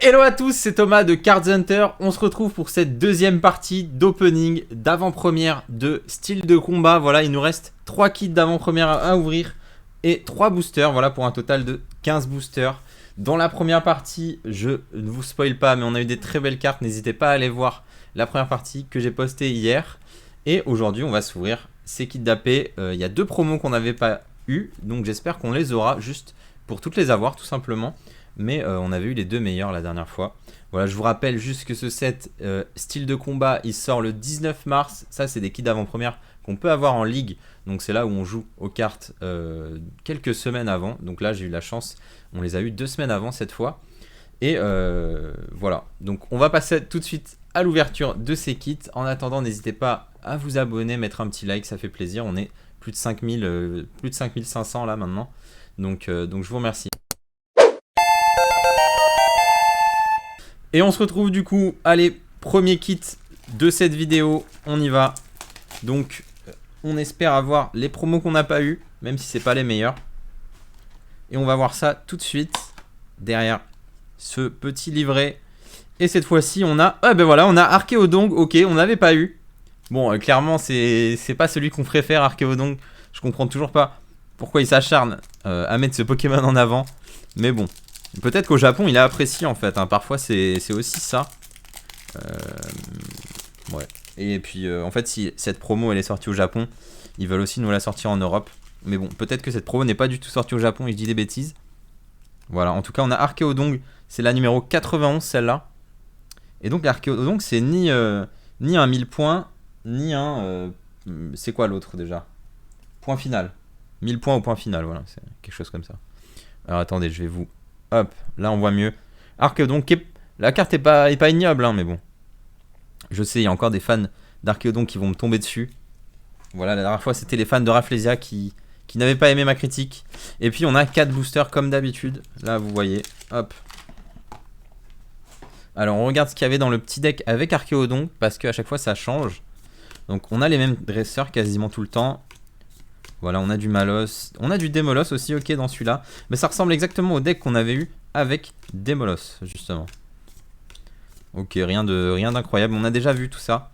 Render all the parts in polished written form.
Hello à tous, c'est Thomas de Cards Hunter. On se retrouve pour cette deuxième partie d'opening, d'avant-première de style de combat. Voilà, il nous reste 3 kits d'avant-première à ouvrir et 3 boosters. Voilà, pour un total de 15 boosters. Dans la première partie, je ne vous spoil pas, mais on a eu des très belles cartes. N'hésitez pas à aller voir la première partie que j'ai postée hier. Et aujourd'hui, on va s'ouvrir ces kits d'AP. Il y a 2 promos qu'on n'avait pas eu, donc j'espère qu'on les aura juste pour toutes les avoir, tout simplement. Mais on avait eu les 2 meilleurs la dernière fois. Voilà, je vous rappelle juste que ce set style de combat, il sort le 19 mars. Ça, c'est des kits d'avant-première qu'on peut avoir en ligue. Donc c'est là où on joue aux cartes quelques semaines avant. Donc là, j'ai eu la chance. On les a eu 2 semaines avant cette fois. Et voilà. Donc on va passer tout de suite à l'ouverture de ces kits. En attendant, n'hésitez pas à vous abonner, mettre un petit like, ça fait plaisir. On est plus de 5500 là maintenant. Donc je vous remercie. Et on se retrouve du coup, allez, premier kit de cette vidéo, on y va. Donc on espère avoir les promos qu'on n'a pas eu, même si c'est pas les meilleurs. Et on va voir ça tout de suite, derrière ce petit livret. Et cette fois-ci on a, ben voilà, on a Archéodongue, ok, on n'avait pas eu. Bon, clairement c'est pas celui qu'on préfère, Archéodongue. Je comprends toujours pas pourquoi il s'acharne à mettre ce Pokémon en avant. Mais bon. Peut-être qu'au Japon il est apprécié en fait, hein. Parfois c'est aussi ça. Ouais. Et puis en fait si cette promo elle est sortie au Japon, ils veulent aussi nous la sortir en Europe. Mais bon, peut-être que cette promo n'est pas du tout sortie au Japon et je dis des bêtises. Voilà, en tout cas on a Archéodongue, c'est la numéro 91 celle-là. Et donc Archéodongue c'est ni un 1000 points, ni un... c'est quoi l'autre déjà? Point final. 1000 points au point final, voilà, c'est quelque chose comme ça. Alors attendez, je vais vous... Hop, là on voit mieux. Archéodongue, la carte est pas ignoble, hein, mais bon. Je sais, il y a encore des fans d'Archéodongue qui vont me tomber dessus. Voilà, la dernière fois c'était les fans de Rafflesia qui n'avaient pas aimé ma critique. Et puis on a 4 boosters comme d'habitude. Là vous voyez, hop. Alors on regarde ce qu'il y avait dans le petit deck avec Archéodongue, parce qu'à chaque fois ça change. Donc on a les mêmes dresseurs quasiment tout le temps. Voilà, on a du Malos, on a du Démolos aussi, ok, dans celui-là. Mais ça ressemble exactement au deck qu'on avait eu avec Démolos, justement. Ok, rien d'incroyable, on a déjà vu tout ça.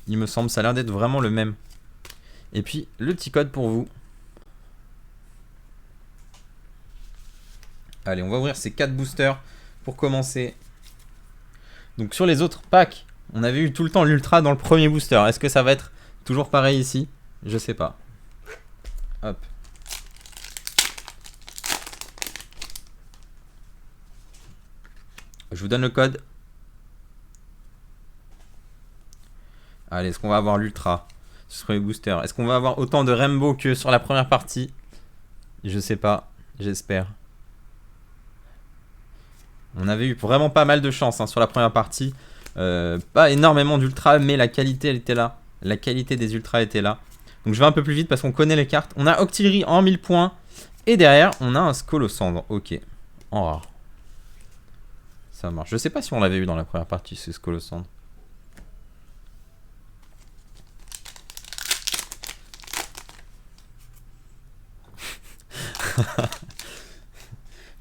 Il me semble, ça a l'air d'être vraiment le même. Et puis, le petit code pour vous. Allez, on va ouvrir ces 4 boosters pour commencer. Donc sur les autres packs, on avait eu tout le temps l'Ultra dans le premier booster. Est-ce que ça va être toujours pareil ici? Je sais pas. Hop. Je vous donne le code. Allez, est-ce qu'on va avoir l'Ultra sur les boosters? Est-ce qu'on va avoir autant de Rainbow que sur la première partie? Je sais pas, j'espère. On avait eu vraiment pas mal de chance, hein, sur la première partie. Pas énormément d'Ultra, mais la qualité elle était là. La qualité des Ultras était là. Donc je vais un peu plus vite parce qu'on connaît les cartes. On a Octillery en 1000 points. Et derrière, on a un Scolosandre. Ok. En rare. Ça marche. Je sais pas si on l'avait eu dans la première partie, ce Scolosandre.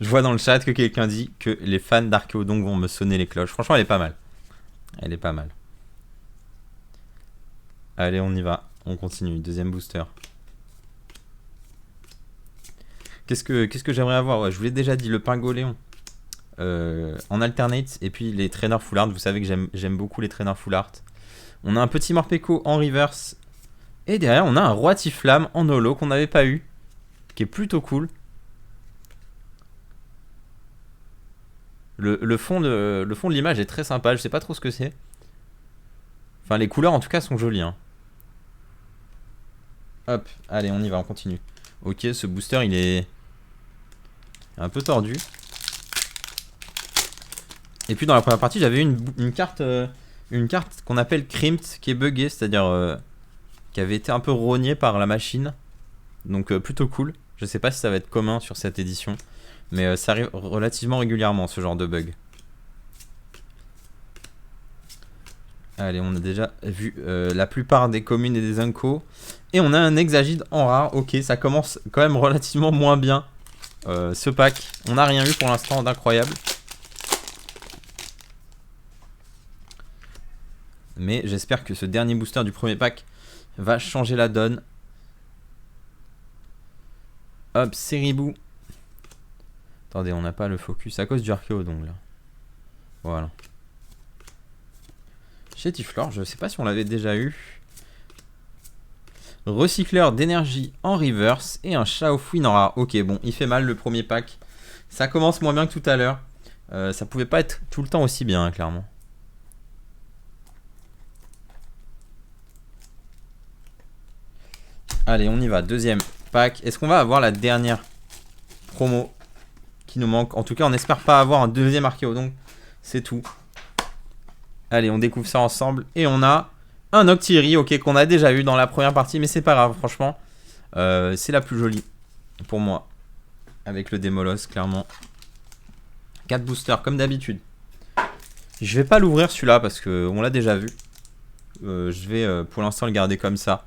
Je vois dans le chat que quelqu'un dit que les fans d'Archéodongue vont me sonner les cloches. Franchement, elle est pas mal. Elle est pas mal. Allez, on y va. On continue, deuxième booster. Qu'est-ce que j'aimerais avoir? Ouais, je vous l'ai déjà dit, le Pingoléon en alternate. Et puis les trainers full art. Vous savez que j'aime beaucoup les trainers full art. On a un petit Morpeko en reverse. Et derrière, on a un Roi Tiflamme en holo qu'on n'avait pas eu. Qui est plutôt cool. Le fond de l'image est très sympa. Je sais pas trop ce que c'est. Enfin, les couleurs en tout cas sont jolies, hein. Hop, allez, on y va, on continue. Ok, ce booster, il est un peu tordu. Et puis dans la première partie, j'avais une carte qu'on appelle Crimped, qui est buggée, c'est-à-dire qui avait été un peu rognée par la machine. Donc plutôt cool. Je sais pas si ça va être commun sur cette édition, mais ça arrive relativement régulièrement, ce genre de bug. Allez, on a déjà vu la plupart des communes et des Unco. Et on a un Exagide en rare. Ok, ça commence quand même relativement moins bien ce pack. On n'a rien eu pour l'instant d'incroyable. Mais j'espère que ce dernier booster du premier pack va changer la donne. Hop, Seribou. Attendez, on n'a pas le focus à cause du Archéo donc là. Voilà. Chétiflore, je sais pas si on l'avait déjà eu. Recycleur d'énergie en reverse et un Chaofouine en rare. Ok, bon, il fait mal le premier pack. Ça commence moins bien que tout à l'heure. Ça pouvait pas être tout le temps aussi bien, hein, clairement. Allez, on y va. Deuxième pack. Est-ce qu'on va avoir la dernière promo qui nous manque? En tout cas, on n'espère pas avoir un deuxième Archéo, donc c'est tout. Allez, on découvre ça ensemble. Et on a un Octillery, ok, qu'on a déjà eu dans la première partie, mais c'est pas grave, franchement. C'est la plus jolie pour moi. Avec le Démolos, clairement. 4 boosters, comme d'habitude. Je vais pas l'ouvrir celui-là parce qu'on l'a déjà vu. Je vais pour l'instant le garder comme ça.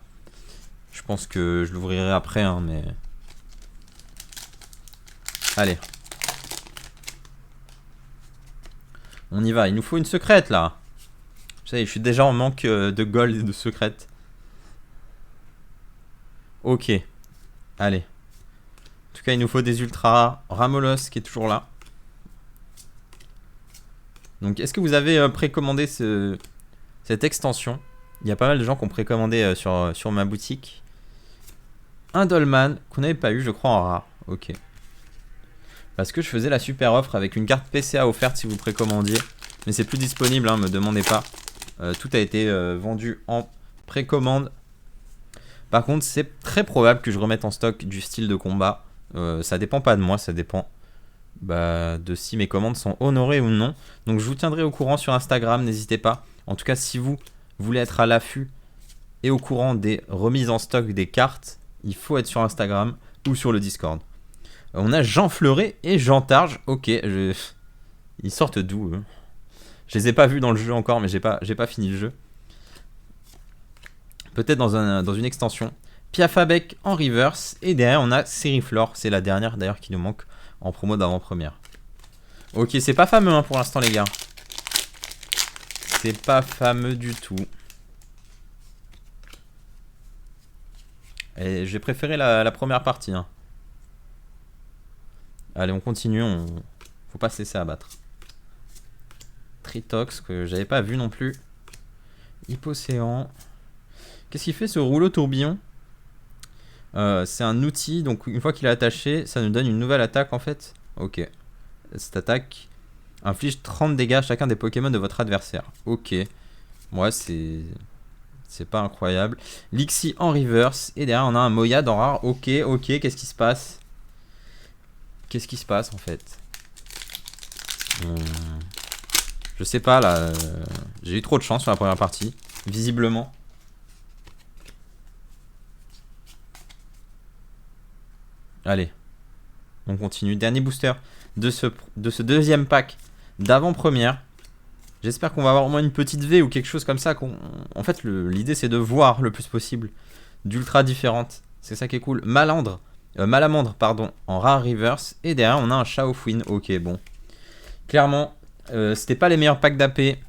Je pense que je l'ouvrirai après, hein, mais... Allez. On y va, il nous faut une secrète là. Vous savez, je suis déjà en manque de gold et de secrète. Ok. Allez. En tout cas, il nous faut des ultras. Ramolos qui est toujours là. Donc, est-ce que vous avez précommandé cette extension? Il y a pas mal de gens qui ont précommandé sur ma boutique. Un Dolman qu'on n'avait pas eu, je crois, en rare. Ok. Parce que je faisais la super offre avec une carte PCA offerte si vous précommandiez. Mais c'est plus disponible, hein, me demandez pas. Tout a été vendu en précommande. Par contre, c'est très probable que je remette en stock du style de combat. Ça dépend pas de moi, ça dépend de si mes commandes sont honorées ou non. Donc je vous tiendrai au courant sur Instagram, n'hésitez pas. En tout cas, si vous voulez être à l'affût et au courant des remises en stock des cartes, il faut être sur Instagram ou sur le Discord. On a Jean Fleuret et Jean Targe. Ok, ils sortent d'où eux? Je les ai pas vus dans le jeu encore, mais j'ai pas fini le jeu. Peut-être dans une extension. Piafabec en reverse. Et derrière, on a Seriflore. C'est la dernière d'ailleurs qui nous manque en promo d'avant-première. Ok, c'est pas fameux hein, pour l'instant, les gars. C'est pas fameux du tout. Et j'ai préféré la première partie. Hein. Allez, on continue. Faut pas se laisser abattre. Tritox, que j'avais pas vu non plus. Hypocéan. Qu'est-ce qu'il fait ce rouleau tourbillon? C'est un outil, donc une fois qu'il est attaché, ça nous donne une nouvelle attaque en fait. Ok. Cette attaque inflige 30 dégâts à chacun des Pokémon de votre adversaire. Ok. Moi, c'est pas incroyable. Lixie en reverse. Et derrière, on a un Moyad en rare. Ok, ok. Qu'est-ce qui se passe? Qu'est-ce qui se passe en fait? Je sais pas là. J'ai eu trop de chance sur la première partie. Visiblement. Allez. On continue. Dernier booster de ce deuxième pack d'avant-première. J'espère qu'on va avoir au moins une petite V ou quelque chose comme ça. En fait, l'idée c'est de voir le plus possible d'ultra différentes. C'est ça qui est cool. Malamandre, pardon, en rare reverse. Et derrière, on a un Chaofouine. Ok, bon. Clairement, c'était pas les meilleurs packs d'AP.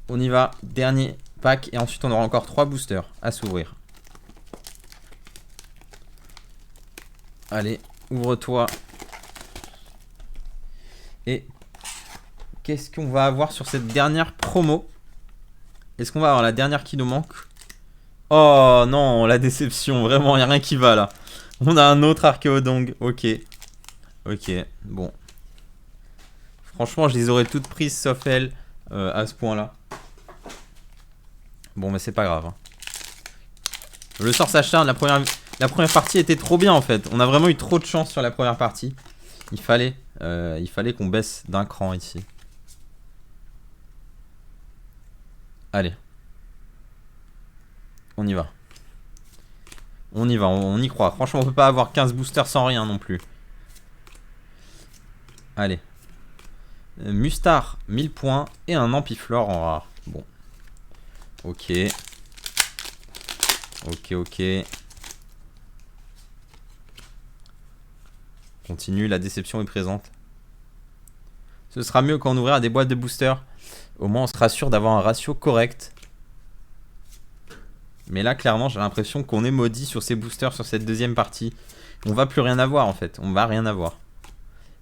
On y va. Dernier pack. Et ensuite, on aura encore 3 boosters à s'ouvrir. Allez, ouvre-toi. Et qu'est-ce qu'on va avoir sur cette dernière promo? Est-ce qu'on va avoir la dernière qui nous manque? Oh non, la déception. Vraiment, il n'y a rien qui va là. On a un autre Archéodong. Ok. Ok, bon. Franchement, je les aurais toutes prises sauf elle à ce point-là. Bon, mais c'est pas grave. Hein. Le sort s'acharne. La première partie était trop bien en fait. On a vraiment eu trop de chance sur la première partie. Il fallait qu'on baisse d'un cran ici. Allez. On y va. On y va, on y croit. Franchement, on peut pas avoir 15 boosters sans rien non plus. Allez. Mustar, 1000 points. Et un Ampiflore en rare. Bon. Ok. Ok, ok. Continue, la déception est présente. Ce sera mieux quand on ouvrira des boîtes de boosters. Au moins, on sera sûr d'avoir un ratio correct. Mais là, clairement, j'ai l'impression qu'on est maudit sur ces boosters sur cette deuxième partie. On va plus rien avoir, en fait. On va rien avoir.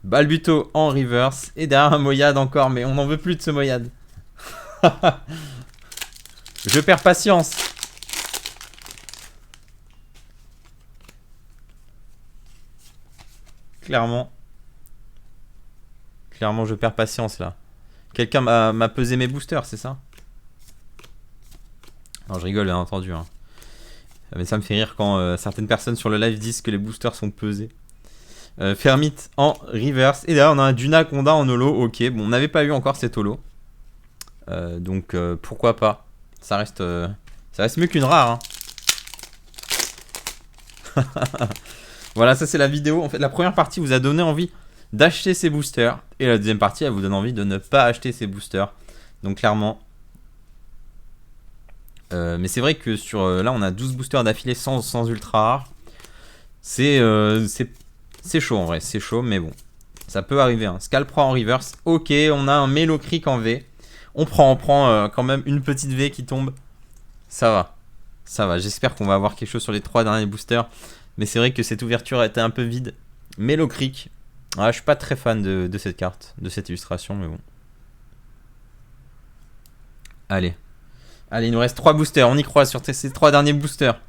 Balbuto en reverse. Et derrière un Moyade encore. Mais on n'en veut plus de ce Moyade. Je perds patience. Clairement. Clairement, je perds patience, là. Quelqu'un m'a pesé mes boosters, c'est ça? Non, je rigole, bien entendu. Hein. Mais ça me fait rire quand certaines personnes sur le live disent que les boosters sont pesés. Fermit en reverse. Et derrière, on a un Dunaconda en holo. Ok, bon, on n'avait pas eu encore cet holo. Donc, pourquoi pas. Ça reste mieux qu'une rare. Hein. Voilà, ça c'est la vidéo. En fait, la première partie vous a donné envie d'acheter ces boosters. Et la deuxième partie, elle vous donne envie de ne pas acheter ces boosters. Donc, clairement... mais c'est vrai que sur là on a 12 boosters d'affilée sans ultra rare. C'est chaud en vrai, c'est chaud, mais bon, ça peut arriver. Hein. Scalpra en reverse, ok, on a un Melocric en V. On prend quand même une petite V qui tombe. Ça va. J'espère qu'on va avoir quelque chose sur les 3 derniers boosters. Mais c'est vrai que cette ouverture a été un peu vide. Melocric, je suis pas très fan de cette carte, de cette illustration, mais bon. Allez, il nous reste 3 boosters. On y croit sur ces 3 derniers boosters.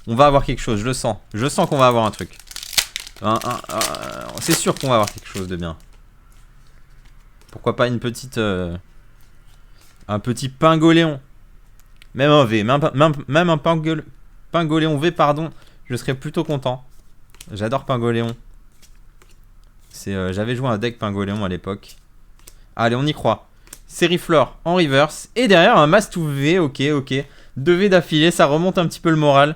On va avoir quelque chose, je le sens. Je sens qu'on va avoir un truc. C'est sûr qu'on va avoir quelque chose de bien. Pourquoi pas une petite... un petit Pingoléon. Même un V. Même un Pingoléon V, pardon. Je serais plutôt content. J'adore Pingoléon. J'avais joué un deck Pingoléon à l'époque. Allez, on y croit. Seriflor en reverse. Et derrière un Mastou V. Ok. 2 V d'affilée. Ça remonte un petit peu le moral.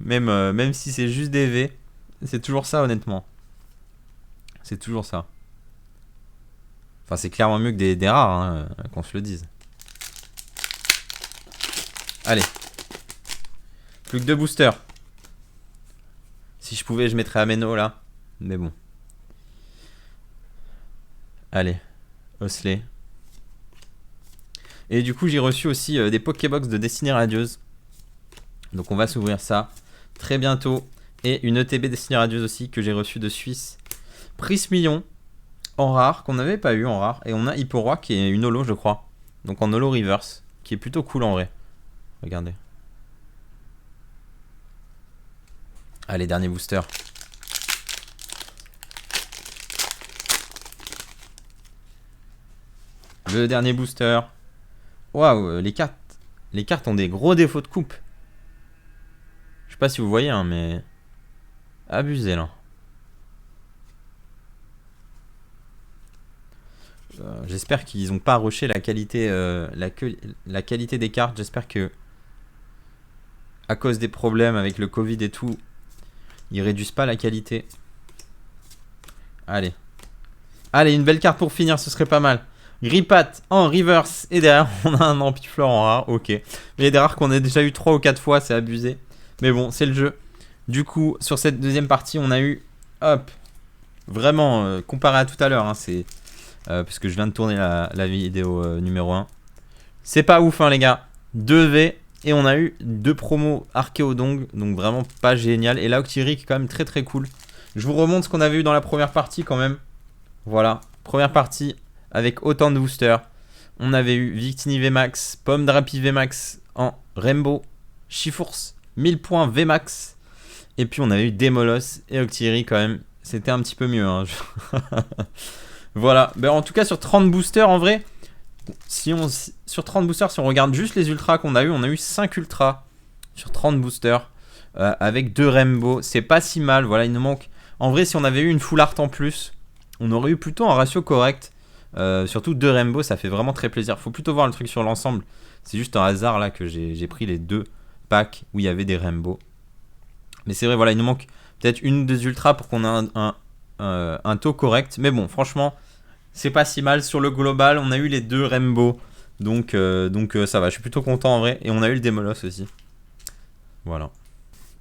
Même si c'est juste des V. C'est toujours ça, honnêtement. C'est toujours ça. Enfin, c'est clairement mieux que des rares, hein, qu'on se le dise. Allez. Plus que 2 boosters. Si je pouvais, je mettrais Ameno là. Mais bon. Allez. Osley. Et du coup, j'ai reçu aussi des Pokébox de Destinée Radieuse. Donc, on va s'ouvrir ça très bientôt. Et une ETB Destinée Radieuse aussi que j'ai reçue de Suisse. Prismillon en rare, qu'on n'avait pas eu en rare. Et on a Hipporoi qui est une holo, je crois. Donc en holo reverse, qui est plutôt cool en vrai. Regardez. Allez, dernier booster. Le dernier booster. Waouh, les cartes ont des gros défauts de coupe. Je sais pas si vous voyez, hein, mais... Abusé, là. J'espère qu'ils n'ont pas rushé la qualité, la qualité des cartes. J'espère que, à cause des problèmes avec le Covid et tout, ils réduisent pas la qualité. Allez, une belle carte pour finir, ce serait pas mal. Gripat en reverse. Et derrière, on a un Ampiflore en rare. Ok. Mais il y a des rares qu'on a déjà eu 3 ou 4 fois, c'est abusé. Mais bon, c'est le jeu. Du coup, sur cette deuxième partie, on a eu... Hop. Vraiment, comparé à tout à l'heure, hein, c'est... parce que je viens de tourner la vidéo numéro 1. C'est pas ouf, hein, les gars. 2 V. Et on a eu 2 promos Archéodong. Donc vraiment pas génial. Et là, Octillerie qui est quand même très très cool. Je vous remonte ce qu'on avait eu dans la première partie quand même. Voilà. Première partie avec autant de boosters. On avait eu Victini VMAX, Pomme Drapi VMAX en Rainbow, Chifours 1000 points VMAX. Et puis on avait eu Demolos et Octillerie quand même. C'était un petit peu mieux. Hein. Voilà. Ben, en tout cas sur 30 boosters en vrai. Sur 30 boosters, si on regarde juste les ultras qu'on a eu, on a eu 5 ultras sur 30 boosters. Avec 2 Rainbow. C'est pas si mal. Voilà, il nous manque. En vrai, si on avait eu une full art en plus, on aurait eu plutôt un ratio correct. Surtout 2 Rainbow, ça fait vraiment très plaisir. Faut plutôt voir le truc sur l'ensemble. C'est juste un hasard là que j'ai pris les 2 packs où il y avait des Rainbow. Mais c'est vrai, voilà, il nous manque peut-être une ou 2 ultras pour qu'on ait un taux correct. Mais bon, franchement, c'est pas si mal. Sur le global, on a eu les 2 Rainbow. Donc ça va, je suis plutôt content en vrai. Et on a eu le Demolos aussi. Voilà.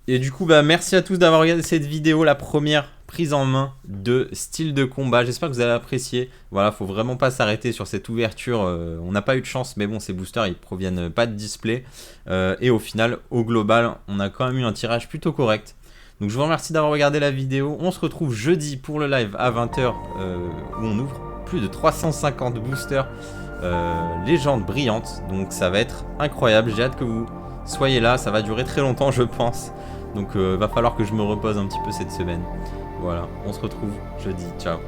Et du coup, bah, merci à tous d'avoir regardé cette vidéo, la première prise en main de style de combat. J'espère que vous avez apprécié. Voilà, faut vraiment pas s'arrêter sur cette ouverture. On n'a pas eu de chance, mais bon, ces boosters, ils proviennent pas de display. Et au final, au global, on a quand même eu un tirage plutôt correct. Donc je vous remercie d'avoir regardé la vidéo. On se retrouve jeudi pour le live à 20 h où on ouvre plus de 350 boosters légendes brillantes. Donc ça va être incroyable. J'ai hâte que vous soyez là. Ça va durer très longtemps, je pense. Donc va falloir que je me repose un petit peu cette semaine. Voilà, on se retrouve jeudi. Ciao.